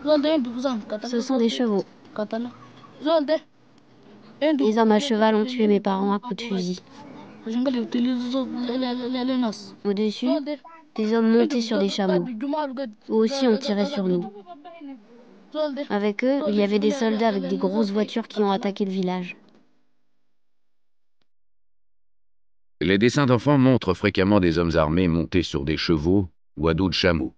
Ce sont des chevaux. Les hommes à cheval ont tué mes parents à coups de fusil. Au-dessus, des hommes montés sur des chameaux. Eux aussi ont tiré sur nous. Avec eux, il y avait des soldats avec des grosses voitures qui ont attaqué le village. Les dessins d'enfants montrent fréquemment des hommes armés montés sur des chevaux ou à dos de chameaux.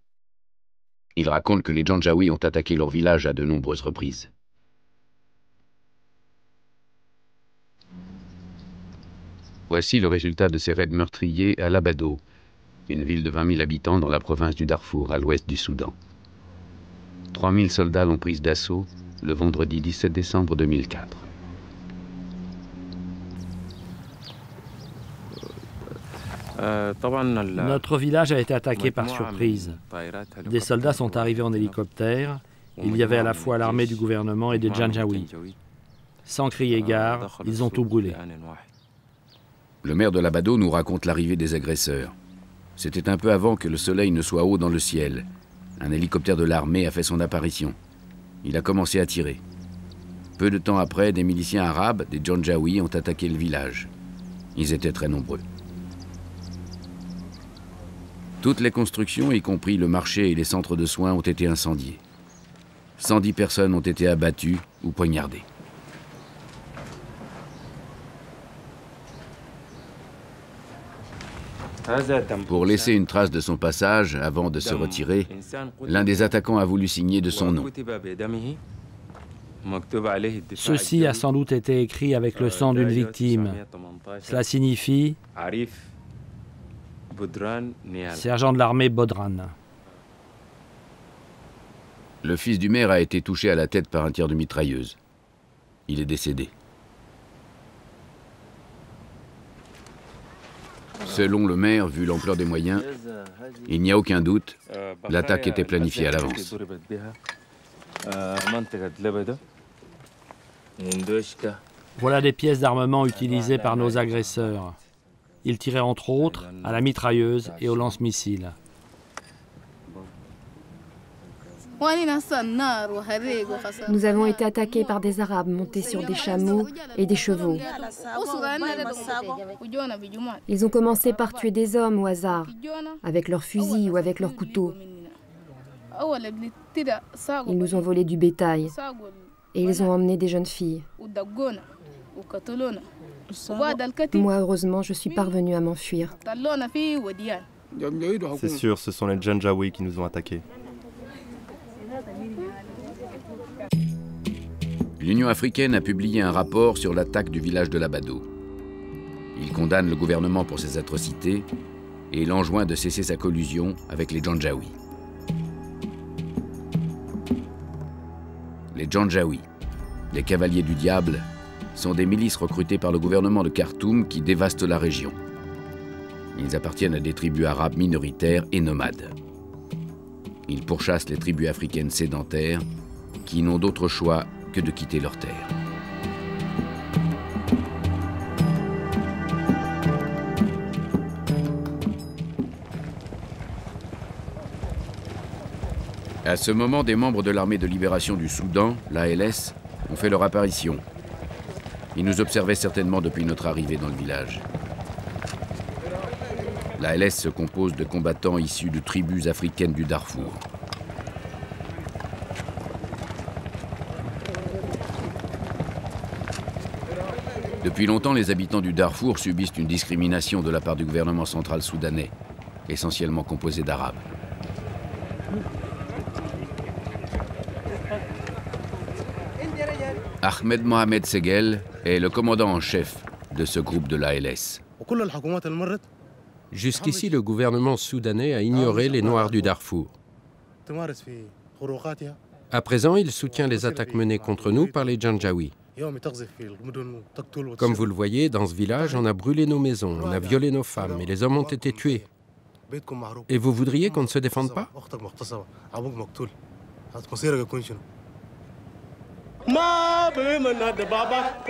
Ils racontent que les Janjaweed ont attaqué leur village à de nombreuses reprises. Voici le résultat de ces raids meurtriers à Labado, une ville de 20 000 habitants dans la province du Darfour, à l'ouest du Soudan. 3 000 soldats l'ont prise d'assaut le vendredi 17 décembre 2004. Notre village a été attaqué par surprise. Des soldats sont arrivés en hélicoptère. Il y avait à la fois l'armée du gouvernement et des Janjaweed. Sans crier gare, ils ont tout brûlé. Le maire de Labado nous raconte l'arrivée des agresseurs. C'était un peu avant que le soleil ne soit haut dans le ciel. Un hélicoptère de l'armée a fait son apparition. Il a commencé à tirer. Peu de temps après, des miliciens arabes, des Janjaweed, ont attaqué le village. Ils étaient très nombreux. Toutes les constructions, y compris le marché et les centres de soins, ont été incendiés. 110 personnes ont été abattues ou poignardées. Pour laisser une trace de son passage avant de se retirer, l'un des attaquants a voulu signer de son nom. Ceci a sans doute été écrit avec le sang d'une victime. Cela signifie sergent de l'armée Bodran. Le fils du maire a été touché à la tête par un tir de mitrailleuse. Il est décédé. Selon le maire, vu l'ampleur des moyens, il n'y a aucun doute, l'attaque était planifiée à l'avance. Voilà des pièces d'armement utilisées par nos agresseurs. Ils tiraient entre autres à la mitrailleuse et au lance-missiles. Nous avons été attaqués par des Arabes montés sur des chameaux et des chevaux. Ils ont commencé par tuer des hommes au hasard, avec leurs fusils ou avec leurs couteaux. Ils nous ont volé du bétail et ils ont emmené des jeunes filles. Moi, heureusement, je suis parvenue à m'enfuir. C'est sûr, ce sont les Janjaweed qui nous ont attaqués. L'Union africaine a publié un rapport sur l'attaque du village de Labado. Il condamne le gouvernement pour ses atrocités et il enjoint de cesser sa collusion avec les Janjaweed. Les Janjaweed, les cavaliers du diable, sont des milices recrutées par le gouvernement de Khartoum qui dévastent la région. Ils appartiennent à des tribus arabes minoritaires et nomades. Ils pourchassent les tribus africaines sédentaires qui n'ont d'autre choix que de quitter leurs terres. À ce moment, des membres de l'armée de libération du Soudan, l'ALS, ont fait leur apparition. Ils nous observaient certainement depuis notre arrivée dans le village. L'ALS se compose de combattants issus de tribus africaines du Darfour. Depuis longtemps, les habitants du Darfour subissent une discrimination de la part du gouvernement central soudanais, essentiellement composé d'Arabes. Ahmed Mohamed Segel est le commandant en chef de ce groupe de l'ALS. Jusqu'ici, le gouvernement soudanais a ignoré les Noirs du Darfour. À présent, il soutient les attaques menées contre nous par les Janjaweed. Comme vous le voyez, dans ce village, on a brûlé nos maisons, on a violé nos femmes et les hommes ont été tués. Et vous voudriez qu'on ne se défende pas?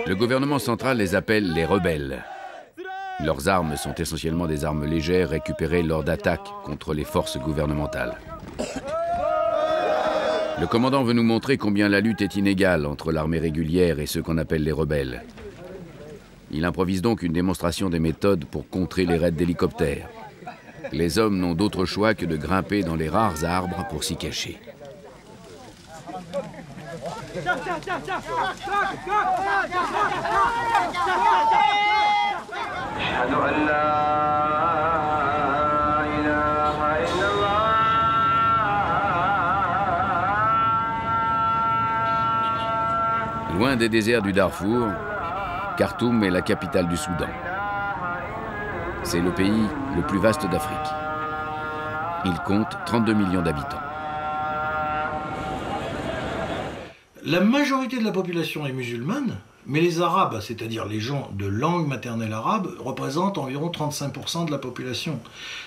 Le gouvernement central les appelle les rebelles. Leurs armes sont essentiellement des armes légères récupérées lors d'attaques contre les forces gouvernementales. Le commandant veut nous montrer combien la lutte est inégale entre l'armée régulière et ceux qu'on appelle les rebelles. Il improvise donc une démonstration des méthodes pour contrer les raids d'hélicoptères. Les hommes n'ont d'autre choix que de grimper dans les rares arbres pour s'y cacher. Loin des déserts du Darfour, Khartoum est la capitale du Soudan. C'est le pays le plus vaste d'Afrique. Il compte 32 millions d'habitants. La majorité de la population est musulmane, mais les Arabes, c'est-à-dire les gens de langue maternelle arabe, représentent environ 35% de la population.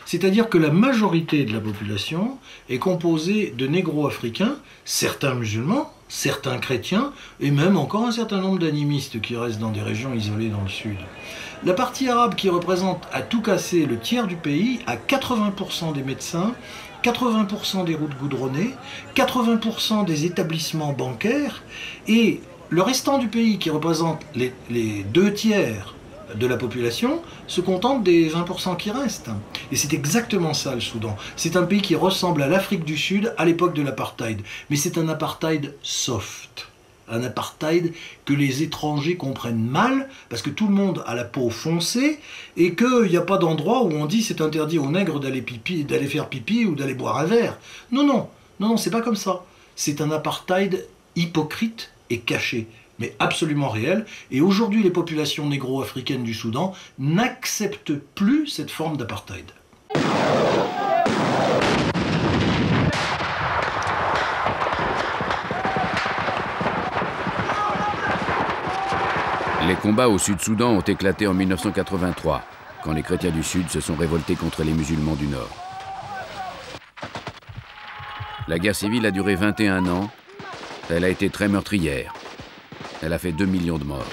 C'est-à-dire que la majorité de la population est composée de négro-africains, certains musulmans, certains chrétiens, et même encore un certain nombre d'animistes qui restent dans des régions isolées dans le sud. La partie arabe qui représente à tout casser le tiers du pays a 80% des médecins, 80% des routes goudronnées, 80% des établissements bancaires, et le restant du pays qui représente les 2 tiers de la population se contente des 20% qui restent. Et c'est exactement ça le Soudan. C'est un pays qui ressemble à l'Afrique du Sud à l'époque de l'apartheid. Mais c'est un apartheid soft. Un apartheid que les étrangers comprennent mal, parce que tout le monde a la peau foncée, et qu'il n'y a pas d'endroit où on dit c'est interdit aux nègres d'aller faire pipi ou d'aller boire un verre. Non, non, non, non, c'est pas comme ça. C'est un apartheid hypocrite et caché, mais absolument réel. Et aujourd'hui, les populations négro-africaines du Soudan n'acceptent plus cette forme d'apartheid. Les combats au Sud-Soudan ont éclaté en 1983, quand les chrétiens du Sud se sont révoltés contre les musulmans du Nord. La guerre civile a duré 21 ans. Elle a été très meurtrière. Elle a fait 2 millions de morts.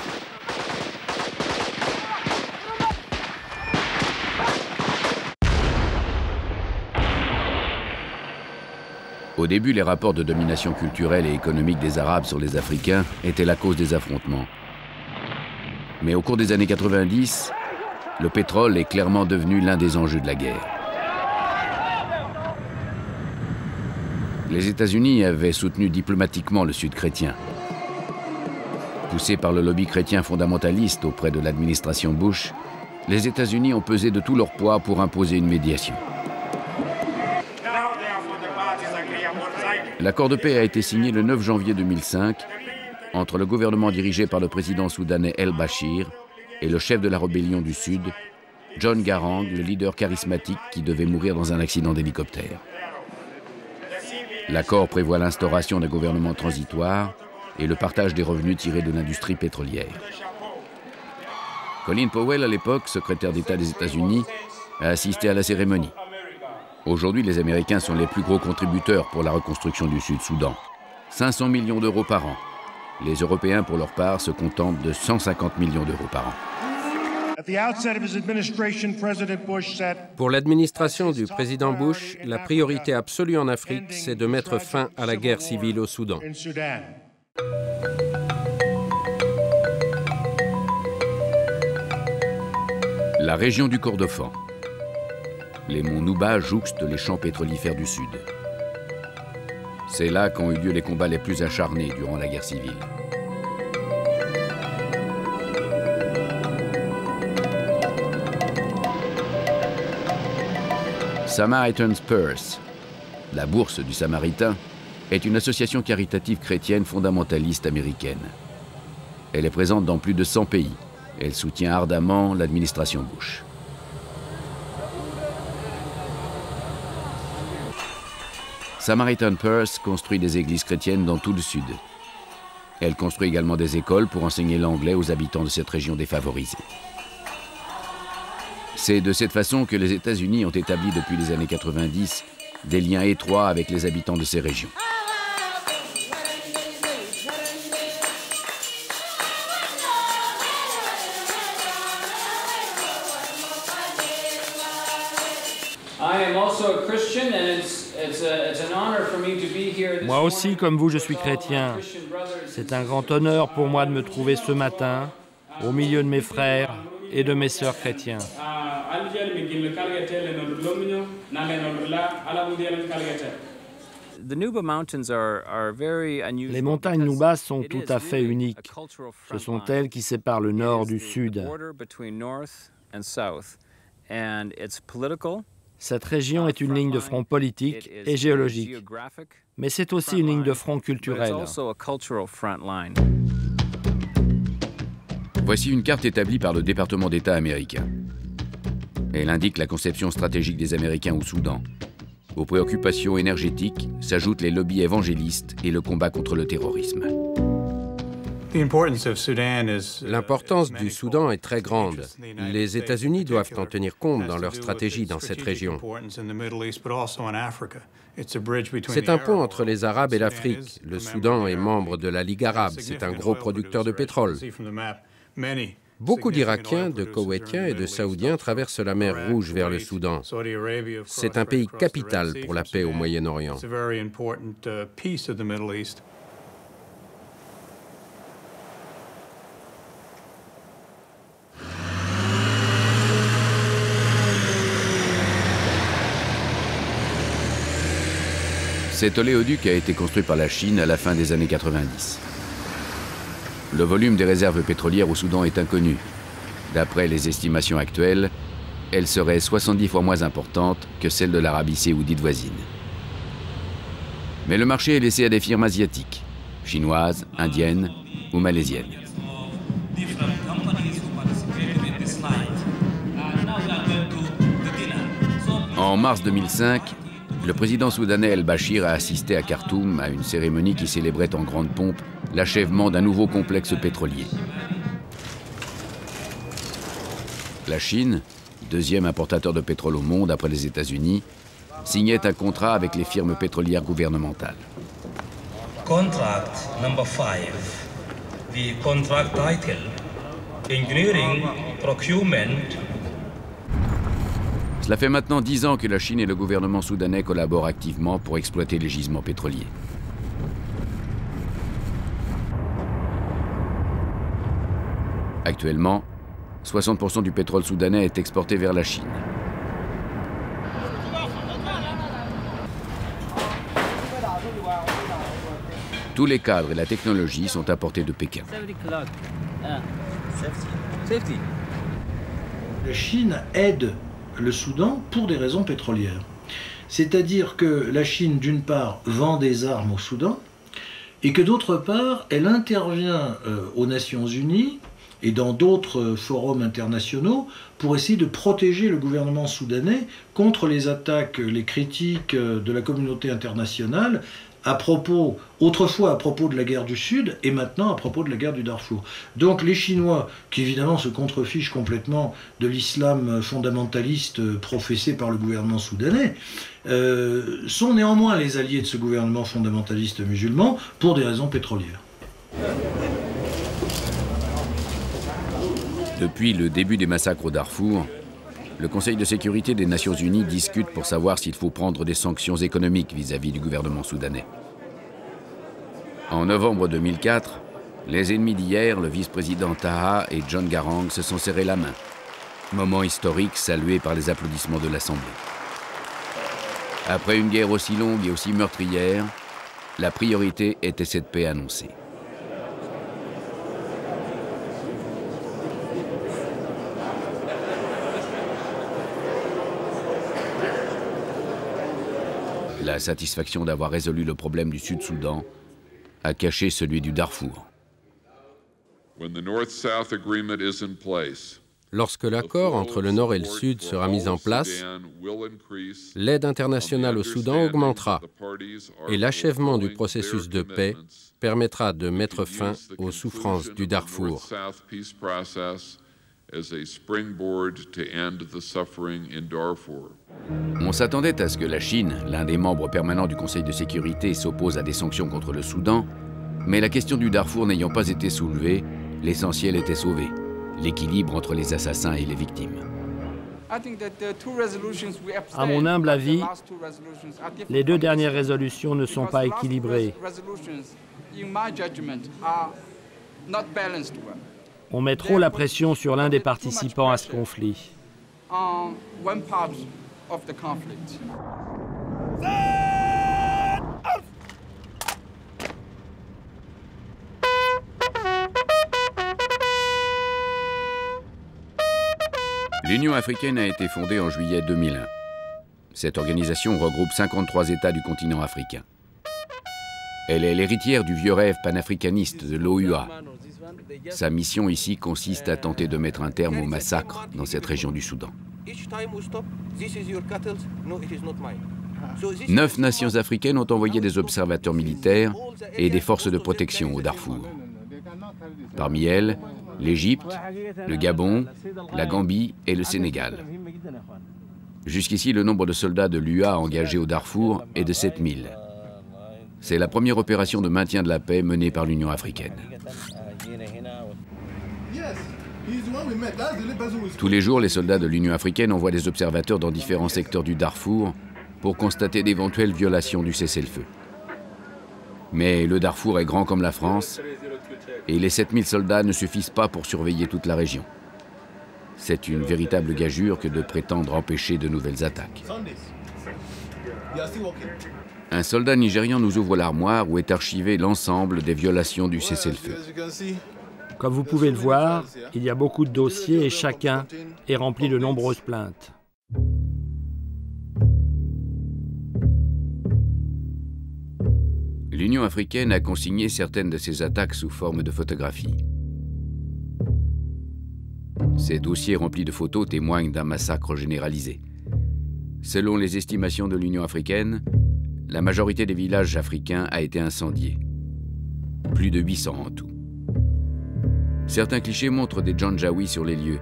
Au début, les rapports de domination culturelle et économique des Arabes sur les Africains étaient la cause des affrontements. Mais au cours des années 90, le pétrole est clairement devenu l'un des enjeux de la guerre. Les États-Unis avaient soutenu diplomatiquement le Sud chrétien. Poussés par le lobby chrétien fondamentaliste auprès de l'administration Bush, les États-Unis ont pesé de tout leur poids pour imposer une médiation. L'accord de paix a été signé le 9 janvier 2005 entre le gouvernement dirigé par le président soudanais El-Bachir et le chef de la rébellion du Sud, John Garang, le leader charismatique qui devait mourir dans un accident d'hélicoptère. L'accord prévoit l'instauration d'un gouvernement transitoire et le partage des revenus tirés de l'industrie pétrolière. Colin Powell, à l'époque, secrétaire d'État des États-Unis, a assisté à la cérémonie. Aujourd'hui, les Américains sont les plus gros contributeurs pour la reconstruction du Sud-Soudan. 500 millions d'euros par an. Les Européens, pour leur part, se contentent de 150 millions d'euros par an. Pour l'administration du président Bush, la priorité absolue en Afrique, c'est de mettre fin à la guerre civile au Soudan. La région du Kordofan. Les monts Nouba jouxtent les champs pétrolifères du Sud. C'est là qu'ont eu lieu les combats les plus acharnés durant la guerre civile. Samaritan's Purse, la bourse du Samaritain, est une association caritative chrétienne fondamentaliste américaine. Elle est présente dans plus de 100 pays. Elle soutient ardemment l'administration Bush. Samaritan Purse construit des églises chrétiennes dans tout le Sud. Elle construit également des écoles pour enseigner l'anglais aux habitants de cette région défavorisée. C'est de cette façon que les États-Unis ont établi depuis les années 90 des liens étroits avec les habitants de ces régions. I am also a Christian, and Moi aussi, comme vous, je suis chrétien. C'est un grand honneur pour moi de me trouver ce matin au milieu de mes frères et de mes sœurs chrétiens. Les montagnes Nuba sont tout à fait uniques. Ce sont elles qui séparent le nord du sud. Cette région est une ligne de front politique et géologique, mais c'est aussi une ligne de front culturelle. Voici une carte établie par le département d'État américain. Elle indique la conception stratégique des Américains au Soudan. Aux préoccupations énergétiques s'ajoutent les lobbies évangélistes et le combat contre le terrorisme. L'importance du Soudan est très grande. Les États-Unis doivent en tenir compte dans leur stratégie dans cette région. C'est un pont entre les Arabes et l'Afrique. Le Soudan est membre de la Ligue arabe. C'est un gros producteur de pétrole. Beaucoup d'Irakiens, de Koweïtiens et de Saoudiens traversent la mer Rouge vers le Soudan. C'est un pays capital pour la paix au Moyen-Orient. Cet oléoduc a été construit par la Chine à la fin des années 90. Le volume des réserves pétrolières au Soudan est inconnu. D'après les estimations actuelles, elle serait 70 fois moins importante que celle de l'Arabie saoudite voisine. Mais le marché est laissé à des firmes asiatiques, chinoises, indiennes ou malaisiennes. En mars 2005, le président soudanais El-Bachir a assisté à Khartoum à une cérémonie qui célébrait en grande pompe l'achèvement d'un nouveau complexe pétrolier. La Chine, deuxième importateur de pétrole au monde après les États-Unis, signait un contrat avec les firmes pétrolières gouvernementales. Contract number 5. The contract title, Engineering Procurement. Cela fait maintenant 10 ans que la Chine et le gouvernement soudanais collaborent activement pour exploiter les gisements pétroliers. Actuellement, 60% du pétrole soudanais est exporté vers la Chine. Tous les cadres et la technologie sont apportés de Pékin. La Chine aide le Soudan pour des raisons pétrolières. C'est-à-dire que la Chine, d'une part, vend des armes au Soudan, et que d'autre part, elle intervient aux Nations Unies et dans d'autres forums internationaux pour essayer de protéger le gouvernement soudanais contre les attaques, les critiques de la communauté internationale autrefois à propos de la guerre du Sud et maintenant à propos de la guerre du Darfour. Donc les Chinois, qui évidemment se contrefichent complètement de l'islam fondamentaliste professé par le gouvernement soudanais, sont néanmoins les alliés de ce gouvernement fondamentaliste musulman pour des raisons pétrolières. Depuis le début des massacres au Darfour, le Conseil de sécurité des Nations Unies discute pour savoir s'il faut prendre des sanctions économiques vis-à-vis du gouvernement soudanais. En novembre 2004, les ennemis d'hier, le vice-président Taha et John Garang, se sont serrés la main. Moment historique salué par les applaudissements de l'Assemblée. Après une guerre aussi longue et aussi meurtrière, la priorité était cette paix annoncée. La satisfaction d'avoir résolu le problème du Sud-Soudan a caché celui du Darfour. Lorsque l'accord entre le Nord et le Sud sera mis en place, l'aide internationale au Soudan augmentera et l'achèvement du processus de paix permettra de mettre fin aux souffrances du Darfour. On s'attendait à ce que la Chine, l'un des membres permanents du Conseil de sécurité, s'oppose à des sanctions contre le Soudan, mais la question du Darfour n'ayant pas été soulevée, l'essentiel était sauvé, l'équilibre entre les assassins et les victimes. À mon humble avis, les deux dernières résolutions ne sont pas équilibrées. On met trop la pression sur l'un des participants à ce conflit. L'Union africaine a été fondée en juillet 2001. Cette organisation regroupe 53 États du continent africain. Elle est l'héritière du vieux rêve panafricaniste de l'OUA. Sa mission ici consiste à tenter de mettre un terme au massacre dans cette région du Soudan. 9 nations africaines ont envoyé des observateurs militaires et des forces de protection au Darfour. Parmi elles, l'Égypte, le Gabon, la Gambie et le Sénégal. Jusqu'ici, le nombre de soldats de l'UA engagés au Darfour est de 7000. C'est la première opération de maintien de la paix menée par l'Union africaine. Tous les jours, les soldats de l'Union africaine envoient des observateurs dans différents secteurs du Darfour pour constater d'éventuelles violations du cessez-le-feu. Mais le Darfour est grand comme la France et les 7000 soldats ne suffisent pas pour surveiller toute la région. C'est une véritable gageure que de prétendre empêcher de nouvelles attaques. Un soldat nigérian nous ouvre l'armoire où est archivé l'ensemble des violations du cessez-le-feu. Comme vous pouvez le voir, il y a beaucoup de dossiers et chacun est rempli de nombreuses plaintes. L'Union africaine a consigné certaines de ces attaques sous forme de photographies. Ces dossiers remplis de photos témoignent d'un massacre généralisé. Selon les estimations de l'Union africaine, la majorité des villages africains a été incendiée. Plus de 800 en tout. Certains clichés montrent des Janjaweed sur les lieux,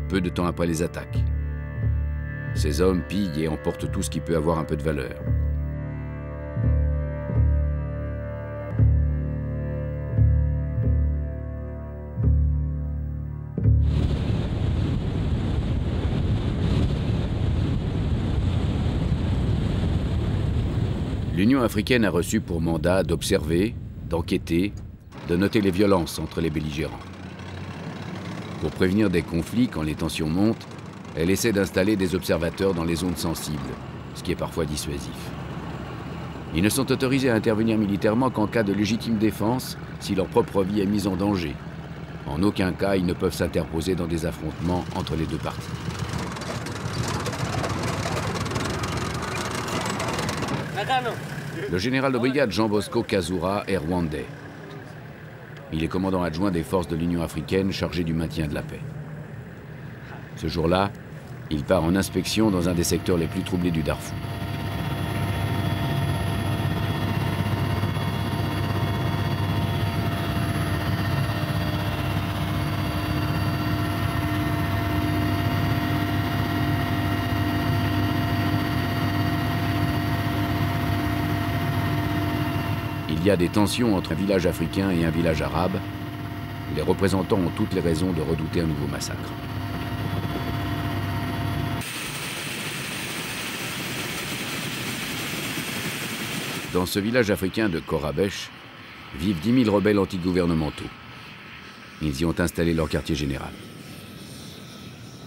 peu de temps après les attaques. Ces hommes pillent et emportent tout ce qui peut avoir un peu de valeur. L'Union africaine a reçu pour mandat d'observer, d'enquêter, de noter les violences entre les belligérants. Pour prévenir des conflits quand les tensions montent, elle essaie d'installer des observateurs dans les zones sensibles, ce qui est parfois dissuasif. Ils ne sont autorisés à intervenir militairement qu'en cas de légitime défense, si leur propre vie est mise en danger. En aucun cas, ils ne peuvent s'interposer dans des affrontements entre les deux parties. Le général de brigade Jean Bosco Kazura est rwandais. Il est commandant adjoint des forces de l'Union africaine chargé du maintien de la paix. Ce jour-là, il part en inspection dans un des secteurs les plus troublés du Darfour. Il y a des tensions entre un village africain et un village arabe. Les représentants ont toutes les raisons de redouter un nouveau massacre. Dans ce village africain de Korabesh, vivent 10 000 rebelles antigouvernementaux. Ils y ont installé leur quartier général.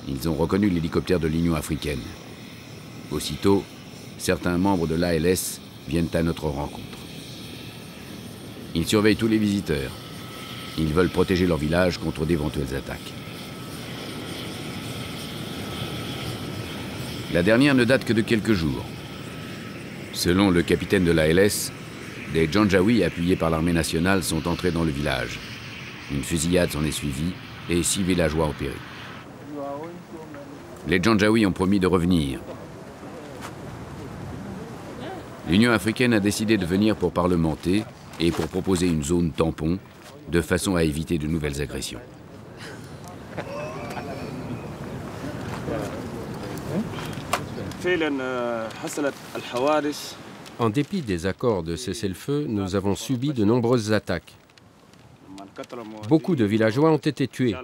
Ils ont reconnu l'hélicoptère de l'Union africaine. Aussitôt, certains membres de l'ALS viennent à notre rencontre. Ils surveillent tous les visiteurs. Ils veulent protéger leur village contre d'éventuelles attaques. La dernière ne date que de quelques jours. Selon le capitaine de l'ALS, des Janjaweed appuyés par l'armée nationale sont entrés dans le village. Une fusillade s'en est suivie et 6 villageois ont péri. Les Janjaweed ont promis de revenir. L'Union africaine a décidé de venir pour parlementer et pour proposer une zone tampon, de façon à éviter de nouvelles agressions. En dépit des accords de cessez-le-feu, nous avons subi de nombreuses attaques. Beaucoup de villageois ont été tués.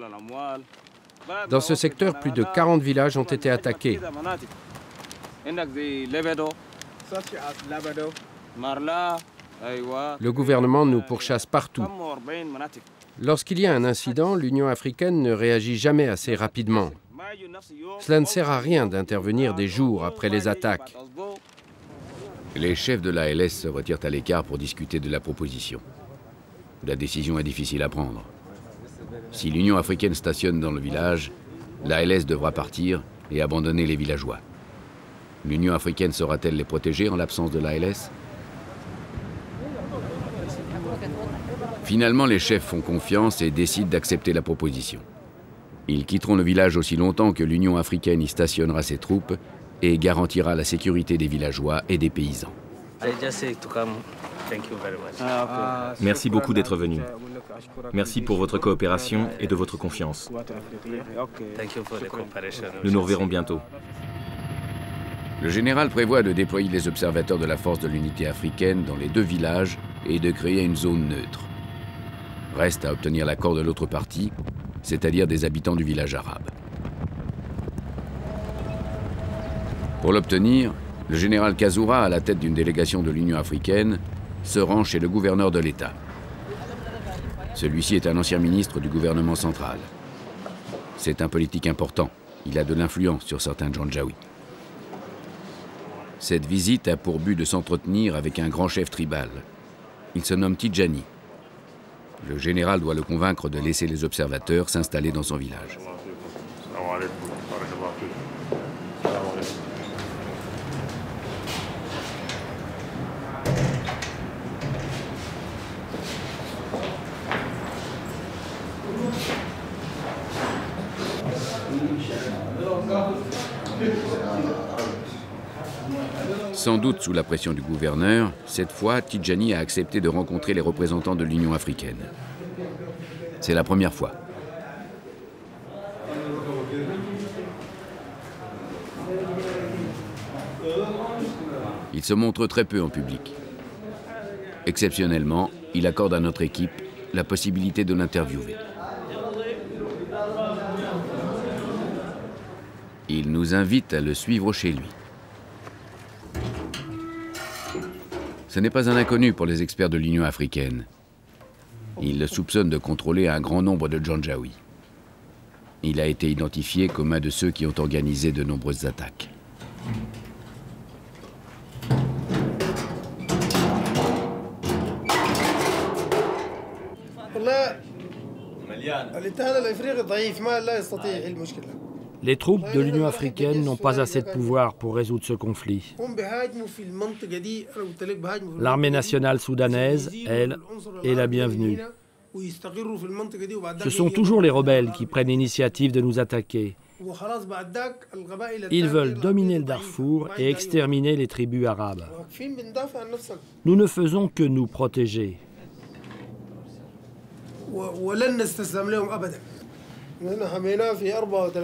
Dans ce secteur, plus de 40 villages ont été attaqués. Le gouvernement nous pourchasse partout. Lorsqu'il y a un incident, l'Union africaine ne réagit jamais assez rapidement. Cela ne sert à rien d'intervenir des jours après les attaques. Les chefs de l'ALS se retirent à l'écart pour discuter de la proposition. La décision est difficile à prendre. Si l'Union africaine stationne dans le village, l'ALS devra partir et abandonner les villageois. L'Union africaine saura-t-elle les protéger en l'absence de l'ALS? Finalement, les chefs font confiance et décident d'accepter la proposition. Ils quitteront le village aussi longtemps que l'Union africaine y stationnera ses troupes et garantira la sécurité des villageois et des paysans. Merci beaucoup d'être venu. Merci pour votre coopération et de votre confiance. Nous nous reverrons bientôt. Le général prévoit de déployer les observateurs de la force de l'unité africaine dans les deux villages et de créer une zone neutre. Reste à obtenir l'accord de l'autre partie, c'est-à-dire des habitants du village arabe. Pour l'obtenir, le général Kazoura, à la tête d'une délégation de l'Union africaine, se rend chez le gouverneur de l'État. Celui-ci est un ancien ministre du gouvernement central. C'est un politique important. Il a de l'influence sur certains Janjaouis. Cette visite a pour but de s'entretenir avec un grand chef tribal. Il se nomme Tidjani. Le général doit le convaincre de laisser les observateurs s'installer dans son village. Sans doute sous la pression du gouverneur, cette fois, Tidjani a accepté de rencontrer les représentants de l'Union africaine. C'est la première fois. Il se montre très peu en public. Exceptionnellement, il accorde à notre équipe la possibilité de l'interviewer. Il nous invite à le suivre chez lui. Ce n'est pas un inconnu pour les experts de l'Union africaine. Ils le soupçonnent de contrôler un grand nombre de Janjaouis. Il a été identifié comme un de ceux qui ont organisé de nombreuses attaques. Les troupes de l'Union africaine n'ont pas assez de pouvoir pour résoudre ce conflit. L'armée nationale soudanaise, elle, est la bienvenue. Ce sont toujours les rebelles qui prennent l'initiative de nous attaquer. Ils veulent dominer le Darfour et exterminer les tribus arabes. Nous ne faisons que nous protéger.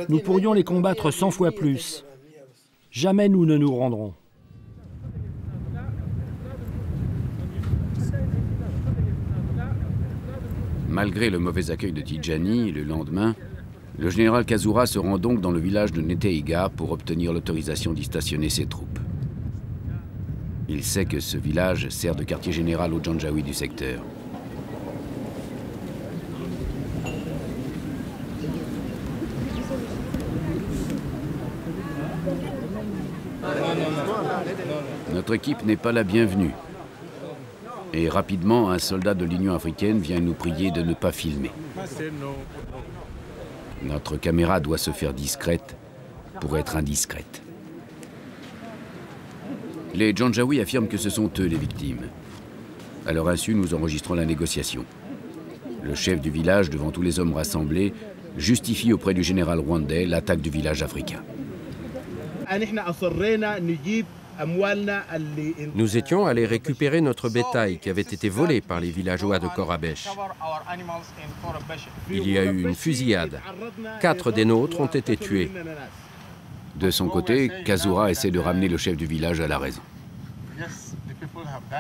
Nous pourrions les combattre 100 fois plus. Jamais nous ne nous rendrons. Malgré le mauvais accueil de Tidjani, le lendemain, le général Kazoura se rend donc dans le village de Neteiga pour obtenir l'autorisation d'y stationner ses troupes. Il sait que ce village sert de quartier général aux Janjaouis du secteur. Notre équipe n'est pas la bienvenue. Et rapidement, un soldat de l'Union africaine vient nous prier de ne pas filmer. Notre caméra doit se faire discrète pour être indiscrète. Les Janjaouis affirment que ce sont eux les victimes. À leur insu, nous enregistrons la négociation. Le chef du village, devant tous les hommes rassemblés, justifie auprès du général rwandais l'attaque du village africain. Nous étions allés récupérer notre bétail qui avait été volé par les villageois de Korabesh. Il y a eu une fusillade. 4 des nôtres ont été tués. De son côté, Kazoura essaie de ramener le chef du village à la raison.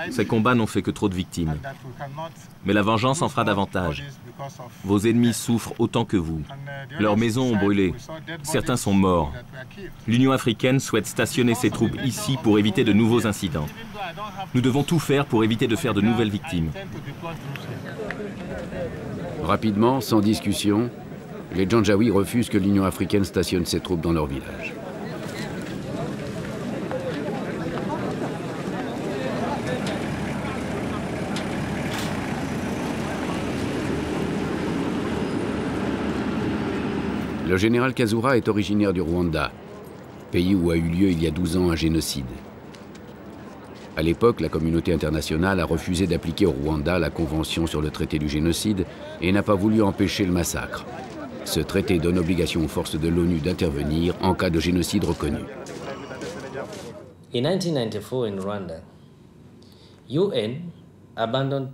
Ces combats n'ont fait que trop de victimes. Mais la vengeance en fera davantage. Vos ennemis souffrent autant que vous. Leurs maisons ont brûlé. Certains sont morts. L'Union africaine souhaite stationner ses troupes ici pour éviter de nouveaux incidents. Nous devons tout faire pour éviter de faire de nouvelles victimes. Rapidement, sans discussion, les Janjaweed refusent que l'Union africaine stationne ses troupes dans leur village. Le général Kazura est originaire du Rwanda, pays où a eu lieu il y a 12 ans un génocide. À l'époque, la communauté internationale a refusé d'appliquer au Rwanda la Convention sur le traité du génocide et n'a pas voulu empêcher le massacre. Ce traité donne obligation aux forces de l'ONU d'intervenir en cas de génocide reconnu.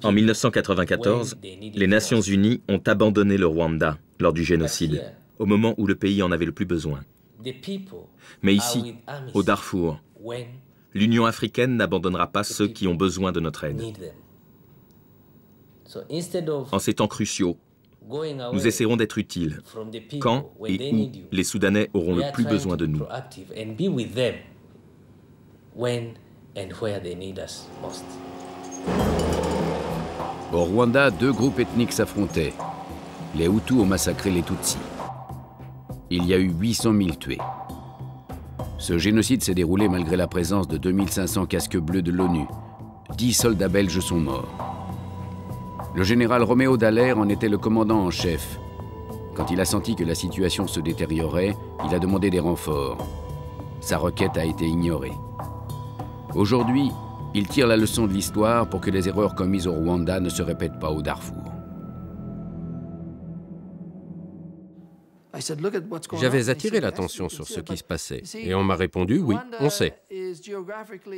En 1994, les Nations Unies ont abandonné le Rwanda lors du génocide, au moment où le pays en avait le plus besoin. Mais ici, au Darfour, l'Union africaine n'abandonnera pas ceux qui ont besoin de notre aide. En ces temps cruciaux, nous essaierons d'être utiles quand et où les Soudanais auront le plus besoin de nous. Au Rwanda, deux groupes ethniques s'affrontaient. Les Hutus ont massacré les Tutsis. Il y a eu 800 000 tués. Ce génocide s'est déroulé malgré la présence de 2500 casques bleus de l'ONU. 10 soldats belges sont morts. Le général Roméo Dallaire en était le commandant en chef. Quand il a senti que la situation se détériorait, il a demandé des renforts. Sa requête a été ignorée. Aujourd'hui, il tire la leçon de l'histoire pour que les erreurs commises au Rwanda ne se répètent pas au Darfour. J'avais attiré l'attention sur ce qui se passait et on m'a répondu oui, on sait.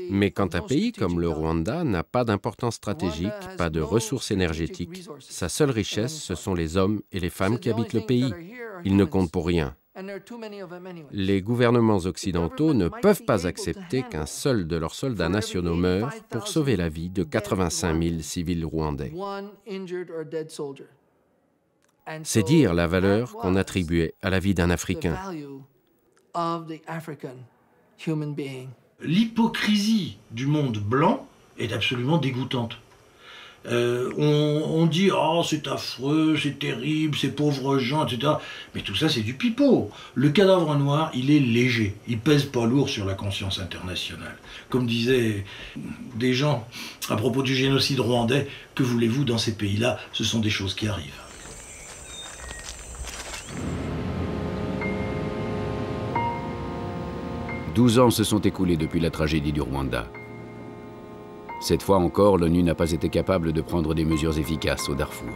Mais quand un pays comme le Rwanda n'a pas d'importance stratégique, pas de ressources énergétiques, sa seule richesse, ce sont les hommes et les femmes qui habitent le pays. Ils ne comptent pour rien. Les gouvernements occidentaux ne peuvent pas accepter qu'un seul de leurs soldats nationaux meure pour sauver la vie de 85 000 civils rwandais. C'est dire la valeur qu'on attribuait à la vie d'un Africain. L'hypocrisie du monde blanc est absolument dégoûtante. On dit « Oh, c'est affreux, c'est terrible, ces pauvres gens, etc. » Mais tout ça, c'est du pipeau. Le cadavre noir, il est léger. Il pèse pas lourd sur la conscience internationale. Comme disaient des gens à propos du génocide rwandais, que voulez-vous dans ces pays-là? Ce sont des choses qui arrivent. « 12 ans se sont écoulés depuis la tragédie du Rwanda. Cette fois encore, l'ONU n'a pas été capable de prendre des mesures efficaces au Darfour.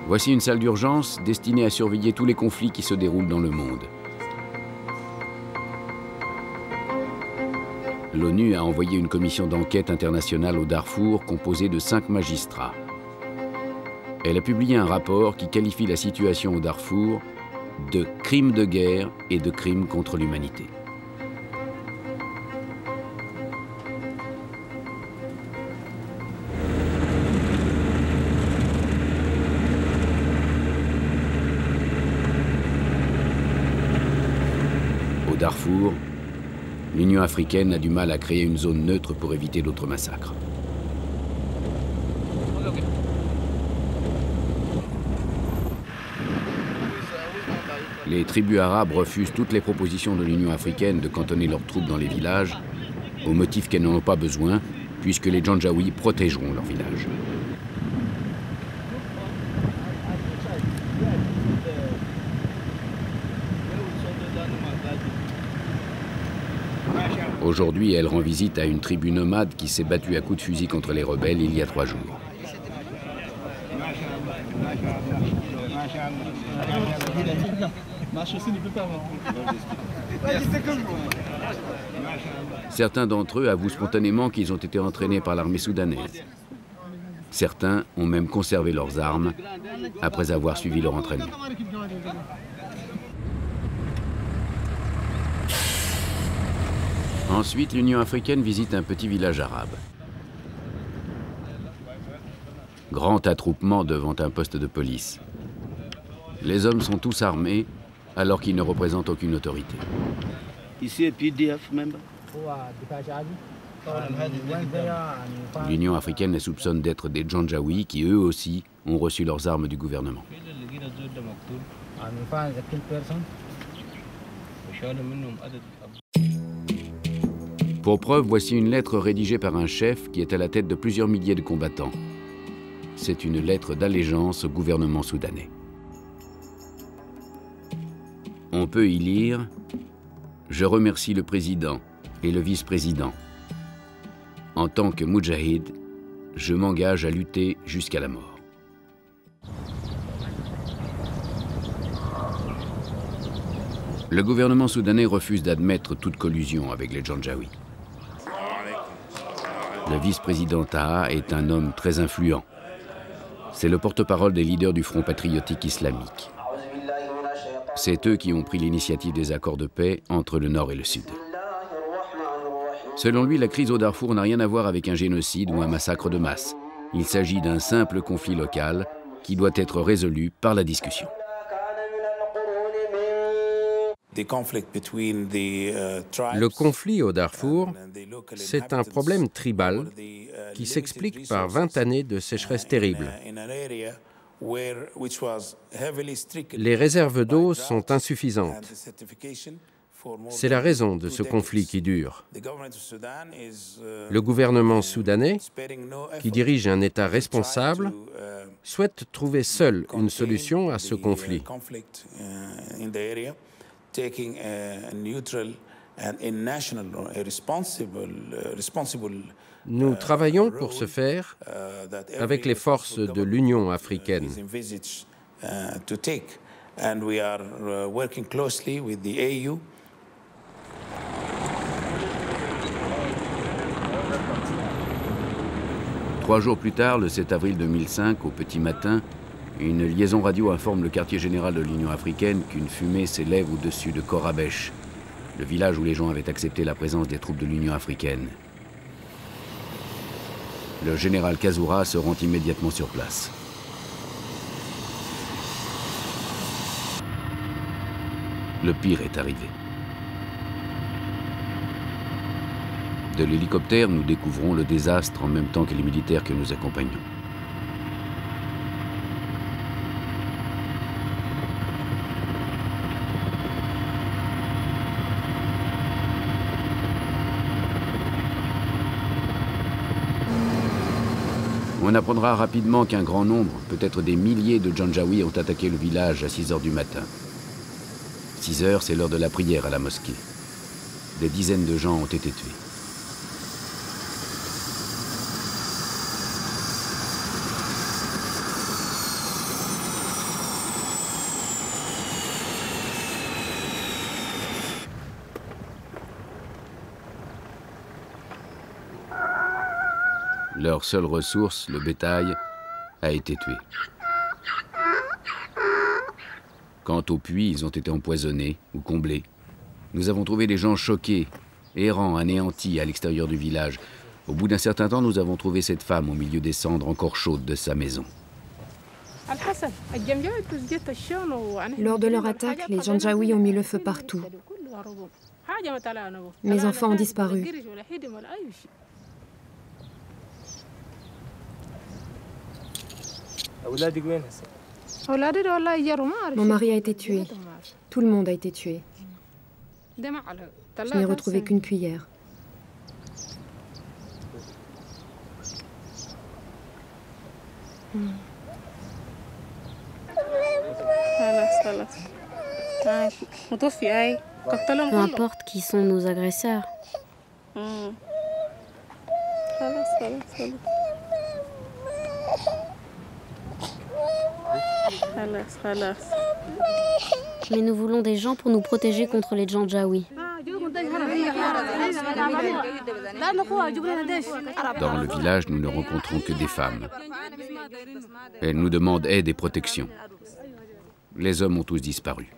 Voici une salle d'urgence destinée à surveiller tous les conflits qui se déroulent dans le monde. L'ONU a envoyé une commission d'enquête internationale au Darfour composée de 5 magistrats. Elle a publié un rapport qui qualifie la situation au Darfour de crimes de guerre et de crimes contre l'humanité. Au Darfour, l'Union africaine a du mal à créer une zone neutre pour éviter d'autres massacres. Les tribus arabes refusent toutes les propositions de l'Union africaine de cantonner leurs troupes dans les villages, au motif qu'elles n'en ont pas besoin, puisque les Janjaweed protégeront leurs villages. Aujourd'hui, elle rend visite à une tribu nomade qui s'est battue à coups de fusil contre les rebelles il y a 3 jours. Certains d'entre eux avouent spontanément qu'ils ont été entraînés par l'armée soudanaise. Certains ont même conservé leurs armes après avoir suivi leur entraînement. Ensuite, l'Union africaine visite un petit village arabe. Grand attroupement devant un poste de police. Les hommes sont tous armés alors qu'ils ne représentent aucune autorité. L'Union africaine les soupçonne d'être des Janjaweed qui, eux aussi, ont reçu leurs armes du gouvernement. Pour preuve, voici une lettre rédigée par un chef qui est à la tête de plusieurs milliers de combattants. C'est une lettre d'allégeance au gouvernement soudanais. On peut y lire « Je remercie le président et le vice-président. En tant que Moudjahid, je m'engage à lutter jusqu'à la mort. » Le gouvernement soudanais refuse d'admettre toute collusion avec les Janjaweed. Le vice-président Taha est un homme très influent. C'est le porte-parole des leaders du Front patriotique islamique. C'est eux qui ont pris l'initiative des accords de paix entre le Nord et le Sud. Selon lui, la crise au Darfour n'a rien à voir avec un génocide ou un massacre de masse. Il s'agit d'un simple conflit local qui doit être résolu par la discussion. Le conflit au Darfour, c'est un problème tribal qui s'explique par 20 années de sécheresse terrible. Les réserves d'eau sont insuffisantes. C'est la raison de ce conflit qui dure. Le gouvernement soudanais, qui dirige un État responsable, souhaite trouver seul une solution à ce conflit. Nous travaillons pour ce faire avec les forces de l'Union africaine. Trois jours plus tard, le 7 avril 2005, au petit matin, une liaison radio informe le quartier général de l'Union africaine qu'une fumée s'élève au-dessus de Korabesh, le village où les gens avaient accepté la présence des troupes de l'Union africaine. Le général Kazura se rend immédiatement sur place. Le pire est arrivé. De l'hélicoptère, nous découvrons le désastre en même temps que les militaires que nous accompagnons. On apprendra rapidement qu'un grand nombre, peut-être des milliers de Janjaweed ont attaqué le village à 6 h du matin. 6 h, c'est l'heure de la prière à la mosquée. Des dizaines de gens ont été tués. Leur seule ressource, le bétail, a été tué. Quant aux puits, ils ont été empoisonnés ou comblés. Nous avons trouvé des gens choqués, errants, anéantis à l'extérieur du village. Au bout d'un certain temps, nous avons trouvé cette femme au milieu des cendres encore chaudes de sa maison. Lors de leur attaque, les Janjaweed ont mis le feu partout. Mes enfants ont disparu. Mon mari a été tué. Tout le monde a été tué. Je n'ai retrouvé qu'une cuillère. Peu importe qui sont nos agresseurs. Mais nous voulons des gens pour nous protéger contre les Janjaweed. Dans le village, nous ne rencontrons que des femmes. Elles nous demandent aide et protection. Les hommes ont tous disparu.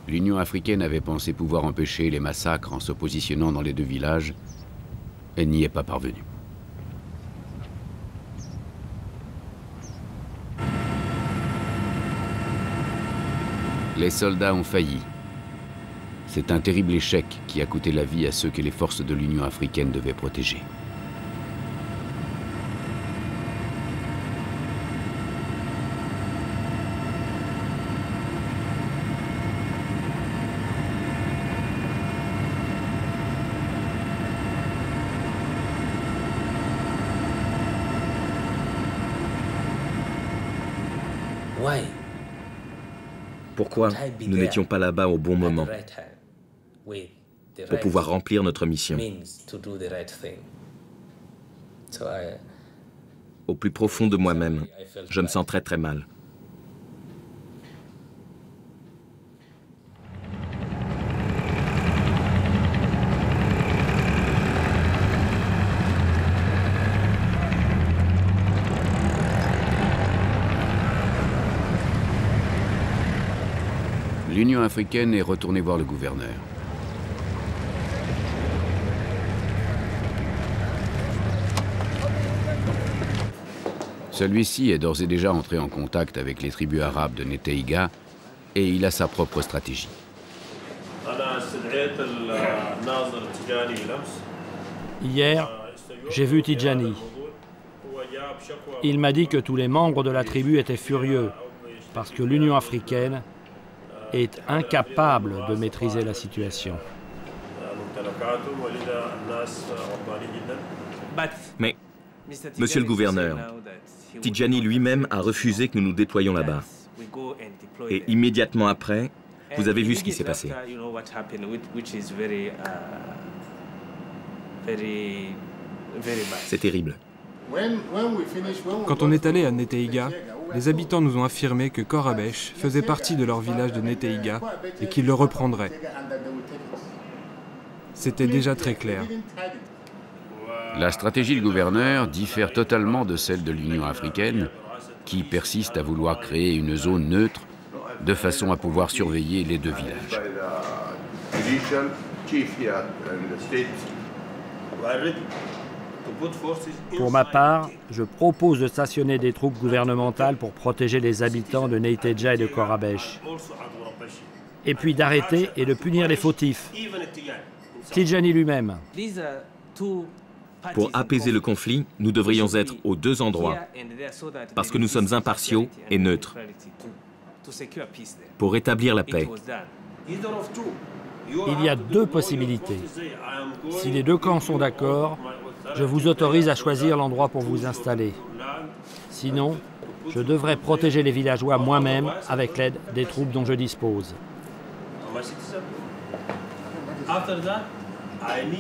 L'Union africaine avait pensé pouvoir empêcher les massacres en se positionnant dans les deux villages. Elle n'y est pas parvenue. Les soldats ont failli. C'est un terrible échec qui a coûté la vie à ceux que les forces de l'Union africaine devaient protéger. Pourquoi nous n'étions pas là-bas au bon moment pour pouvoir remplir notre mission? Au plus profond de moi-même, je me sens très très mal. L'Union africaine est retournée voir le gouverneur. Celui-ci est d'ores et déjà entré en contact avec les tribus arabes de Neteïga et il a sa propre stratégie. Hier, j'ai vu Tidjani. Il m'a dit que tous les membres de la tribu étaient furieux parce que l'Union africaine est incapable de maîtriser la situation. Mais, monsieur le gouverneur, Tidjani lui-même a refusé que nous nous déployions là-bas. Et immédiatement après, vous avez vu ce qui s'est passé. C'est terrible. Quand on est allé à Neteïga, les habitants nous ont affirmé que Korabesh faisait partie de leur village de Neteïga et qu'ils le reprendraient. C'était déjà très clair. La stratégie du gouverneur diffère totalement de celle de l'Union africaine, qui persiste à vouloir créer une zone neutre de façon à pouvoir surveiller les deux villages. Pour ma part, je propose de stationner des troupes gouvernementales pour protéger les habitants de Neiteja et de Korabesh. Et puis d'arrêter et de punir les fautifs. Tidjani lui-même. Pour apaiser le conflit, nous devrions être aux deux endroits, parce que nous sommes impartiaux et neutres, pour rétablir la paix. Il y a deux possibilités. Si les deux camps sont d'accord, je vous autorise à choisir l'endroit pour vous installer. Sinon, je devrais protéger les villageois moi-même avec l'aide des troupes dont je dispose.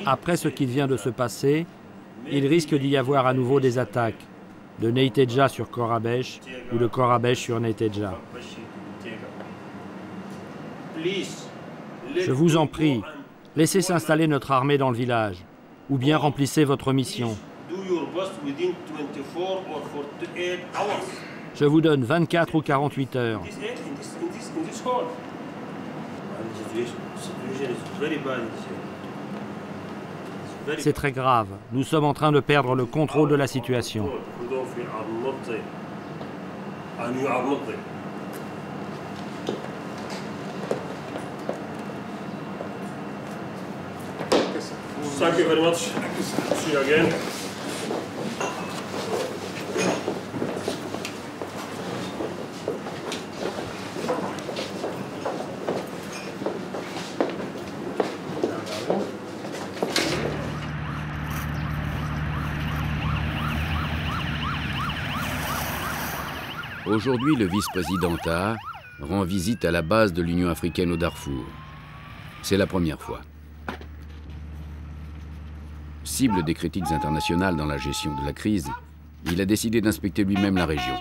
Après ce qui vient de se passer, il risque d'y avoir à nouveau des attaques, de Neiteja sur Korabesh ou de Korabesh sur Neiteja. Je vous en prie, laissez s'installer notre armée dans le village, ou bien remplissez votre mission. Je vous donne 24 ou 48 heures. C'est très grave. Nous sommes en train de perdre le contrôle de la situation. Thank you very much. See you again. Aujourd'hui, le vice-président Taha rend visite à la base de l'Union africaine au Darfour. C'est la première fois. Cible des critiques internationales dans la gestion de la crise, il a décidé d'inspecter lui-même la région.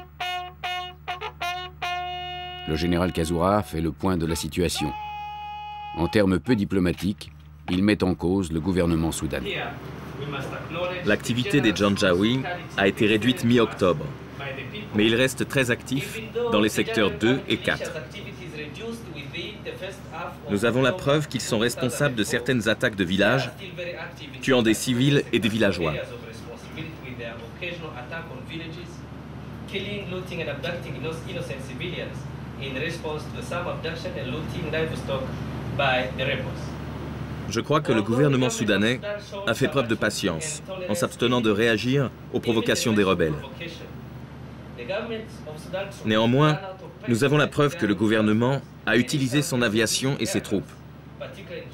Le général Kazoura fait le point de la situation. En termes peu diplomatiques, il met en cause le gouvernement soudanais. L'activité des Janjaweed a été réduite mi-octobre, mais il reste très actif dans les secteurs 2 et 4. Nous avons la preuve qu'ils sont responsables de certaines attaques de villages, tuant des civils et des villageois. Je crois que le gouvernement soudanais a fait preuve de patience en s'abstenant de réagir aux provocations des rebelles. Néanmoins, nous avons la preuve que le gouvernement a utilisé son aviation et ses troupes.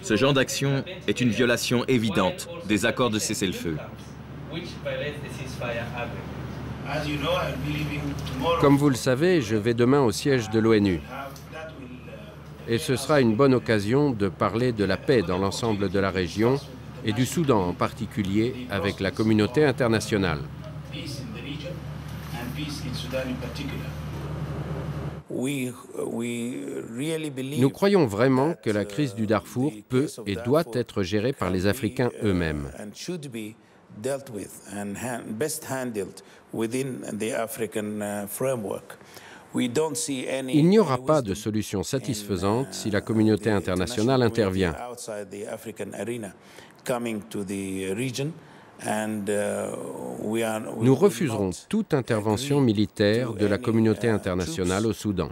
Ce genre d'action est une violation évidente des accords de cessez-le-feu. Comme vous le savez, je vais demain au siège de l'ONU. Et ce sera une bonne occasion de parler de la paix dans l'ensemble de la région et du Soudan en particulier avec la communauté internationale. Nous croyons vraiment que la crise du Darfour peut et doit être gérée par les Africains eux-mêmes. Il n'y aura pas de solution satisfaisante si la communauté internationale intervient. Nous refuserons toute intervention militaire de la communauté internationale au Soudan.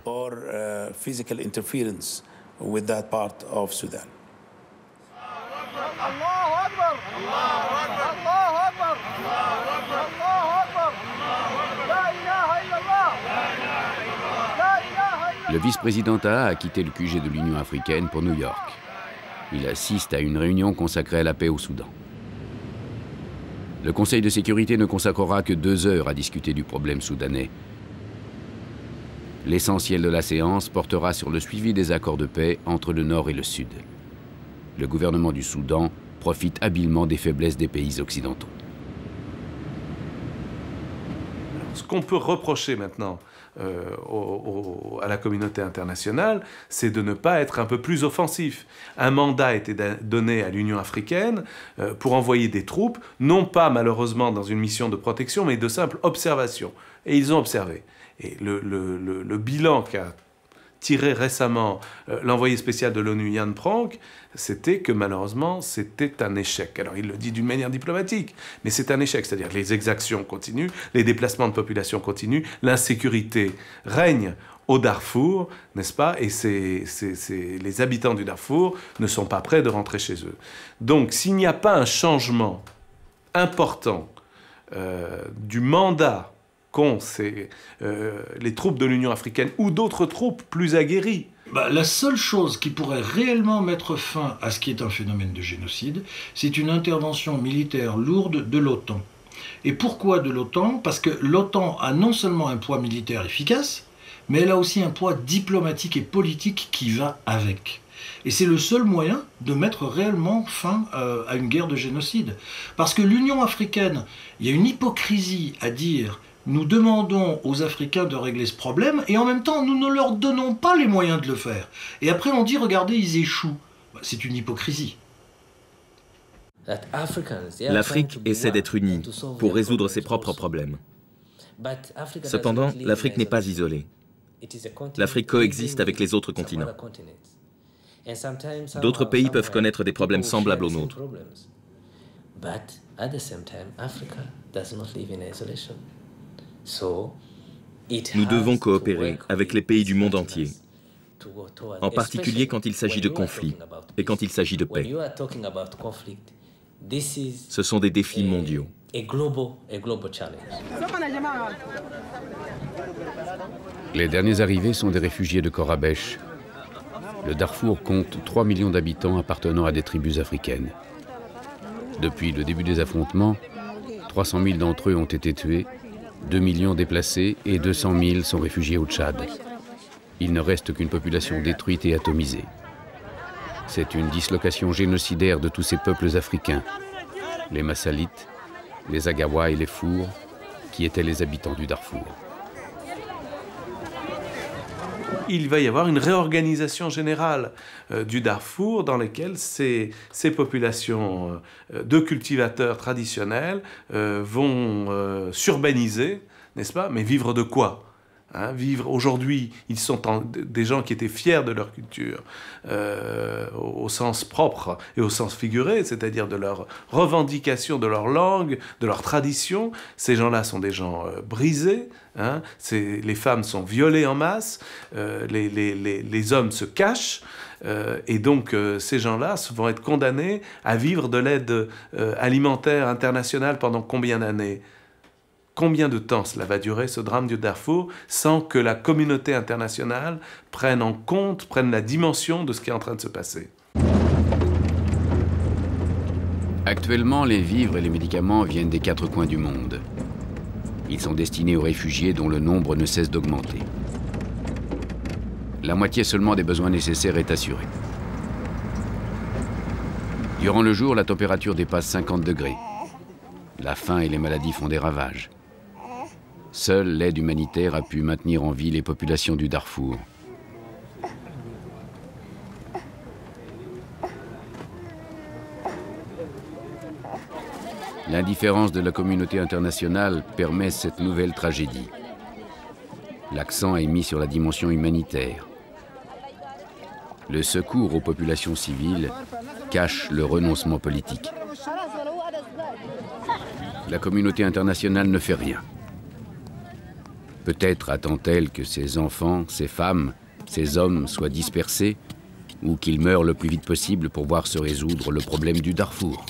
Le vice-président Taha a quitté le QG de l'Union africaine pour New York. Il assiste à une réunion consacrée à la paix au Soudan. Le Conseil de sécurité ne consacrera que 2 heures à discuter du problème soudanais. L'essentiel de la séance portera sur le suivi des accords de paix entre le Nord et le Sud. Le gouvernement du Soudan profite habilement des faiblesses des pays occidentaux. Ce qu'on peut reprocher maintenant à la communauté internationale, c'est de ne pas être un peu plus offensif. Un mandat a été donné à l'Union africaine pour envoyer des troupes, non pas malheureusement dans une mission de protection, mais de simple observation. Et ils ont observé. Et le bilan qu'a tiré récemment l'envoyé spécial de l'ONU, Jan Pronk, c'était que malheureusement, c'était un échec. Alors il le dit d'une manière diplomatique, mais c'est un échec, c'est-à-dire que les exactions continuent, les déplacements de population continuent, l'insécurité règne au Darfour, n'est-ce pas? Et les habitants du Darfour ne sont pas prêts de rentrer chez eux. Donc s'il n'y a pas un changement important du mandat qu'ont les troupes de l'Union africaine ou d'autres troupes plus aguerries. La seule chose qui pourrait réellement mettre fin à ce qui est un phénomène de génocide, c'est une intervention militaire lourde de l'OTAN. Et pourquoi de l'OTAN? Parce que l'OTAN a non seulement un poids militaire efficace, mais elle a aussi un poids diplomatique et politique qui va avec. Et c'est le seul moyen de mettre réellement fin à une guerre de génocide. Parce que l'Union africaine, il y a une hypocrisie à dire nous demandons aux Africains de régler ce problème et en même temps nous ne leur donnons pas les moyens de le faire. Et après on dit regardez ils échouent. C'est une hypocrisie. L'Afrique essaie d'être unie pour résoudre ses propres problèmes. Cependant, l'Afrique n'est pas isolée. L'Afrique coexiste avec les autres continents. D'autres pays peuvent connaître des problèmes semblables aux nôtres. Nous devons coopérer avec les pays du monde entier, en particulier quand il s'agit de conflits et quand il s'agit de paix. Ce sont des défis mondiaux. Les derniers arrivés sont des réfugiés de Korabesh. Le Darfour compte 3 millions d'habitants appartenant à des tribus africaines. Depuis le début des affrontements, 300 000 d'entre eux ont été tués, 2 millions déplacés et 200 000 sont réfugiés au Tchad. Il ne reste qu'une population détruite et atomisée. C'est une dislocation génocidaire de tous ces peuples africains, les Massalites, les Agawa et les Fours, qui étaient les habitants du Darfour. Il va y avoir une réorganisation générale du Darfour dans laquelle ces populations de cultivateurs traditionnels vont s'urbaniser, n'est-ce pas? Mais vivre de quoi? Hein, vivre aujourd'hui, ils sont des gens qui étaient fiers de leur culture, au sens propre et au sens figuré, c'est-à-dire de leur revendication, de leur langue, de leur tradition. Ces gens-là sont des gens brisés. Hein, les femmes sont violées en masse, les hommes se cachent. Et donc ces gens-là vont être condamnés à vivre de l'aide alimentaire internationale pendant combien d'années ? Combien de temps cela va durer, ce drame du Darfour, sans que la communauté internationale prenne en compte, prenne la dimension de ce qui est en train de se passer? Actuellement, les vivres et les médicaments viennent des 4 coins du monde. Ils sont destinés aux réfugiés dont le nombre ne cesse d'augmenter. La moitié seulement des besoins nécessaires est assurée. Durant le jour, la température dépasse 50 degrés. La faim et les maladies font des ravages. Seule l'aide humanitaire a pu maintenir en vie les populations du Darfour. L'indifférence de la communauté internationale permet cette nouvelle tragédie. L'accent est mis sur la dimension humanitaire. Le secours aux populations civiles cache le renoncement politique. La communauté internationale ne fait rien. Peut-être attend-elle que ces enfants, ces femmes, ces hommes soient dispersés ou qu'ils meurent le plus vite possible pour voir se résoudre le problème du Darfour.